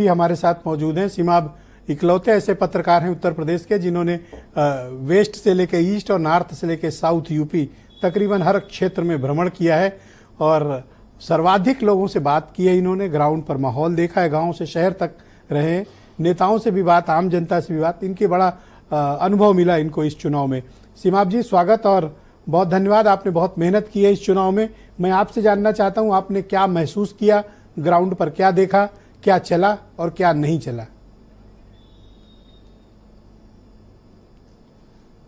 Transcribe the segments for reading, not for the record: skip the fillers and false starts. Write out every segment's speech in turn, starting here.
भी हमारे साथ मौजूद हैं। सिमाब इकलौते ऐसे पत्रकार हैं उत्तर प्रदेश के जिन्होंने वेस्ट से लेकर ईस्ट और नॉर्थ से लेकर साउथ यूपी तकरीबन हर क्षेत्र में भ्रमण किया है और सर्वाधिक लोगों से बात की है। इन्होंने ग्राउंड पर माहौल देखा है, गांव से शहर तक रहे, नेताओं से भी बात, आम जनता से भी बात, इनके बड़ा अनुभव मिला इनको इस चुनाव में। सिमाब जी, स्वागत और बहुत धन्यवाद। आपने बहुत मेहनत की है इस चुनाव में। मैं आपसे जानना चाहता हूं, आपने क्या महसूस किया, ग्राउंड पर क्या देखा, क्या चला और क्या नहीं चला?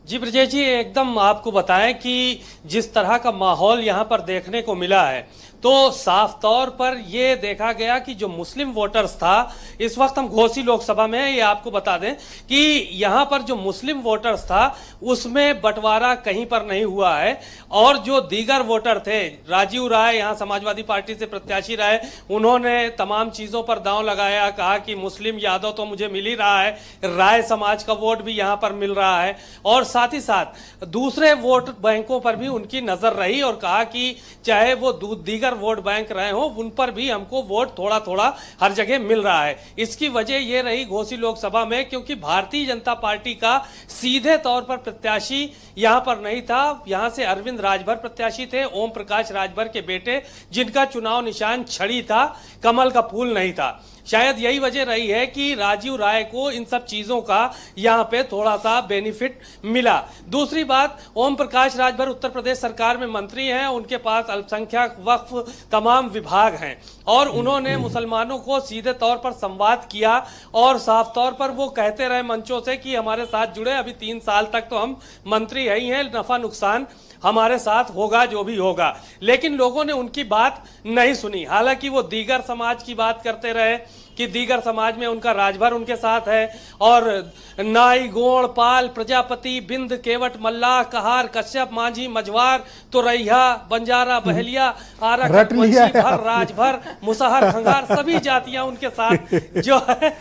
जी ब्रजेश जी, एकदम आपको बताएं कि जिस तरह का माहौल यहाँ पर देखने को मिला है तो साफ तौर पर ये देखा गया कि जो मुस्लिम वोटर्स था, इस वक्त हम घोसी लोकसभा में हैं, ये आपको बता दें कि यहाँ पर जो मुस्लिम वोटर्स था उसमें बंटवारा कहीं पर नहीं हुआ है और जो दीगर वोटर थे, राजीव राय यहाँ समाजवादी पार्टी से प्रत्याशी रहे, उन्होंने तमाम चीज़ों पर दांव लगाया, कहा कि मुस्लिम यादव तो मुझे मिल ही रहा है, राय समाज का वोट भी यहाँ पर मिल रहा है और साथ ही साथ दूसरे वोट बैंकों पर भी उनकी नजर रही और कहा कि चाहे वो दीगर वोट बैंक रहे हो, उन पर भी हमको वोट थोड़ा थोड़ा हर जगह मिल रहा है। इसकी वजह ये रही घोसी लोकसभा में क्योंकि भारतीय जनता पार्टी का सीधे तौर पर प्रत्याशी यहां पर नहीं था। यहां से अरविंद राजभर प्रत्याशी थे, ओम प्रकाश राजभर के बेटे, जिनका चुनाव निशान छड़ी था, कमल का फूल नहीं था। शायद यही वजह रही है कि राजीव राय को इन सब चीजों का यहाँ पे थोड़ा सा बेनिफिट मिला। दूसरी बात, ओम प्रकाश राजभर उत्तर प्रदेश सरकार में मंत्री हैं, उनके पास अल्पसंख्यक वक्फ तमाम विभाग हैं और उन्होंने मुसलमानों को सीधे तौर पर संवाद किया और साफ तौर पर वो कहते रहे मंचों से कि हमारे साथ जुड़े, अभी 3 साल तक तो हम मंत्री ही हैं, नफा नुकसान हमारे साथ होगा जो भी होगा। लेकिन लोगों ने उनकी बात नहीं सुनी। हालांकि वो दीगर समाज की बात करते रहे कि दीगर समाज में उनका राजभर उनके साथ है और नाई, गोड़, पाल, प्रजापति, बिंद, केवट, मल्लाह, कहार, कश्यप, मांझी, मझवार, तुरैया, बंजारा, बहलिया, आरक, मुंशी, भर, राजभर, मुसहर, खंगार, सभी जातियां उनके साथ जो है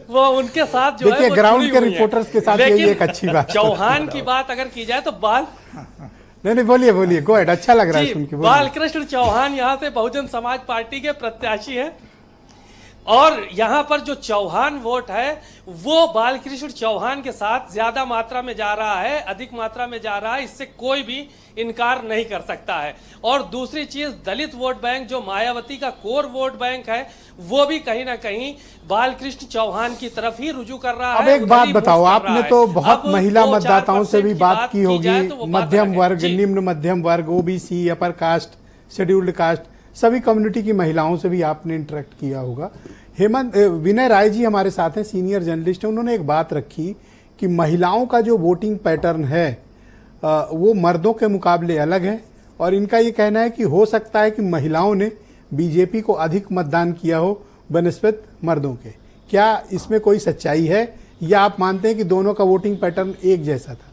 वो उनके साथ जो है ग्राउंड के रिपोर्टर्स के साथ यही एक अच्छी बात। चौहान की बात अगर की जाए तो नहीं बोलिए गो अहेड, अच्छा लग रहा है सुन के। बालकृष्ण चौहान यहाँ से बहुजन समाज पार्टी के प्रत्याशी हैं और यहाँ पर जो चौहान वोट है वो बालकृष्ण चौहान के साथ ज्यादा मात्रा में जा रहा है, अधिक मात्रा में जा रहा है, इससे कोई भी इनकार नहीं कर सकता है। और दूसरी चीज, दलित वोट बैंक जो मायावती का कोर वोट बैंक है वो भी कहीं ना कहीं बालकृष्ण चौहान की तरफ ही रुजू कर रहा है। अब एक बात बताओ, आपने तो बहुत महिला मतदाताओं से भी बात की होगी, मध्यम वर्ग, निम्न मध्यम वर्ग, OBC, upper caste, scheduled caste, सभी कम्युनिटी की महिलाओं से भी आपने इंटरेक्ट किया होगा। विनय राय जी हमारे साथ हैं, सीनियर जर्नलिस्ट हैं। उन्होंने एक बात रखी कि महिलाओं का जो वोटिंग पैटर्न है वो मर्दों के मुकाबले अलग है और इनका ये कहना है कि हो सकता है कि महिलाओं ने बीजेपी को अधिक मतदान किया हो बनस्पत मर्दों के। क्या इसमें कोई सच्चाई है या आप मानते हैं कि दोनों का वोटिंग पैटर्न एक जैसा था?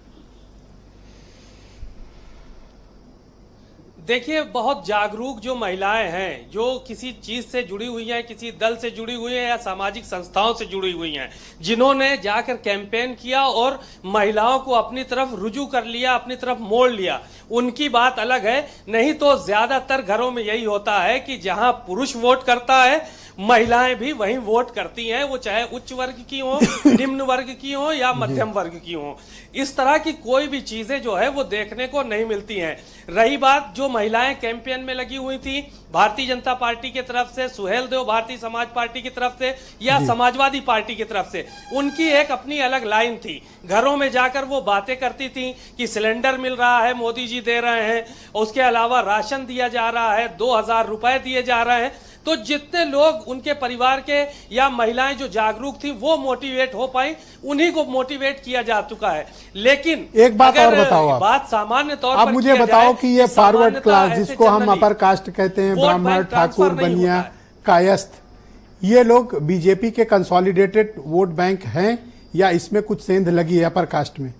देखिए, बहुत जागरूक जो महिलाएं हैं, जो किसी चीज से जुड़ी हुई हैं, किसी दल से जुड़ी हुई हैं या सामाजिक संस्थाओं से जुड़ी हुई हैं, जिन्होंने जाकर कैंपेन किया और महिलाओं को अपनी तरफ रुजू कर लिया, अपनी तरफ मोड़ लिया, उनकी बात अलग है। नहीं तो ज्यादातर घरों में यही होता है कि जहां पुरुष वोट करता है महिलाएं भी वहीं वोट करती हैं, वो चाहे उच्च वर्ग की हो, निम्न वर्ग की हो या मध्यम वर्ग की हो। इस तरह की कोई भी चीजें जो है वो देखने को नहीं मिलती हैं। रही बात जो महिलाएं कैंपेन में लगी हुई थी भारतीय जनता पार्टी की तरफ से, सुहेल देव भारतीय समाज पार्टी की तरफ से या समाजवादी पार्टी की तरफ से, उनकी एक अपनी अलग लाइन थी। घरों में जाकर वो बातें करती थी कि सिलेंडर मिल रहा है, मोदी जी दे रहे हैं, उसके अलावा राशन दिया जा रहा है, 2000 रुपए दिए जा रहे हैं। तो जितने लोग उनके परिवार के या महिलाएं जो जागरूक थी वो मोटिवेट हो पाई, उन्हीं को मोटिवेट किया जा चुका है। लेकिन एक बात और बताओ, आप बात सामान्य तौर पर मुझे बताओ कि ये फॉरवर्ड क्लास जिसको हम अपर कास्ट कहते हैं, ब्राह्मण, ठाकुर, बनिया, कायस्थ, ये लोग बीजेपी के कंसोलिडेटेड वोट बैंक हैं या इसमें कुछ सेंध लगी है अपर कास्ट में?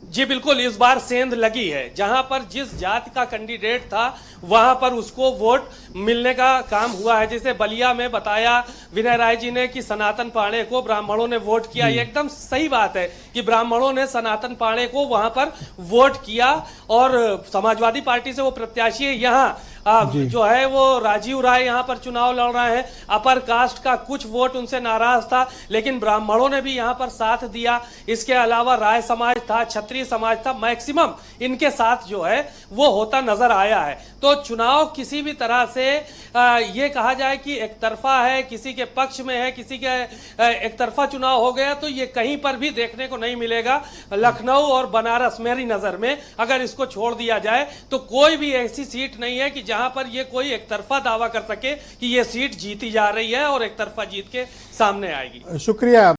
जी बिल्कुल, इस बार सेंध लगी है। जहां पर जिस जाति का कैंडिडेट था वहां पर उसको वोट मिलने का काम हुआ है। जैसे बलिया में बताया विनय राय जी ने कि सनातन पांडे को ब्राह्मणों ने वोट किया। ये एकदम सही बात है कि ब्राह्मणों ने सनातन पांडे को वहां पर वोट किया और समाजवादी पार्टी से वो प्रत्याशी है। यहाँ जो है वो राजीव राय यहाँ पर चुनाव लड़ रहे हैं। अपर कास्ट का कुछ वोट उनसे नाराज था, लेकिन ब्राह्मणों ने भी यहाँ पर साथ दिया। इसके अलावा राय समाज था, क्षत्रिय समाज था, मैक्सिमम इनके साथ जो है वो होता नजर आया है। तो चुनाव किसी भी तरह से ये कहा जाए कि एक तरफा है, किसी के पक्ष में है, किसी के एक तरफा चुनाव हो गया, तो ये कहीं पर भी देखने को नहीं मिलेगा। लखनऊ और बनारस मेरी नजर में अगर इसको छोड़ दिया जाए तो कोई भी ऐसी सीट नहीं है कि जहां पर ये कोई एक तरफा दावा कर सके कि ये सीट जीती जा रही है और एक तरफा जीत के सामने आएगी। शुक्रिया।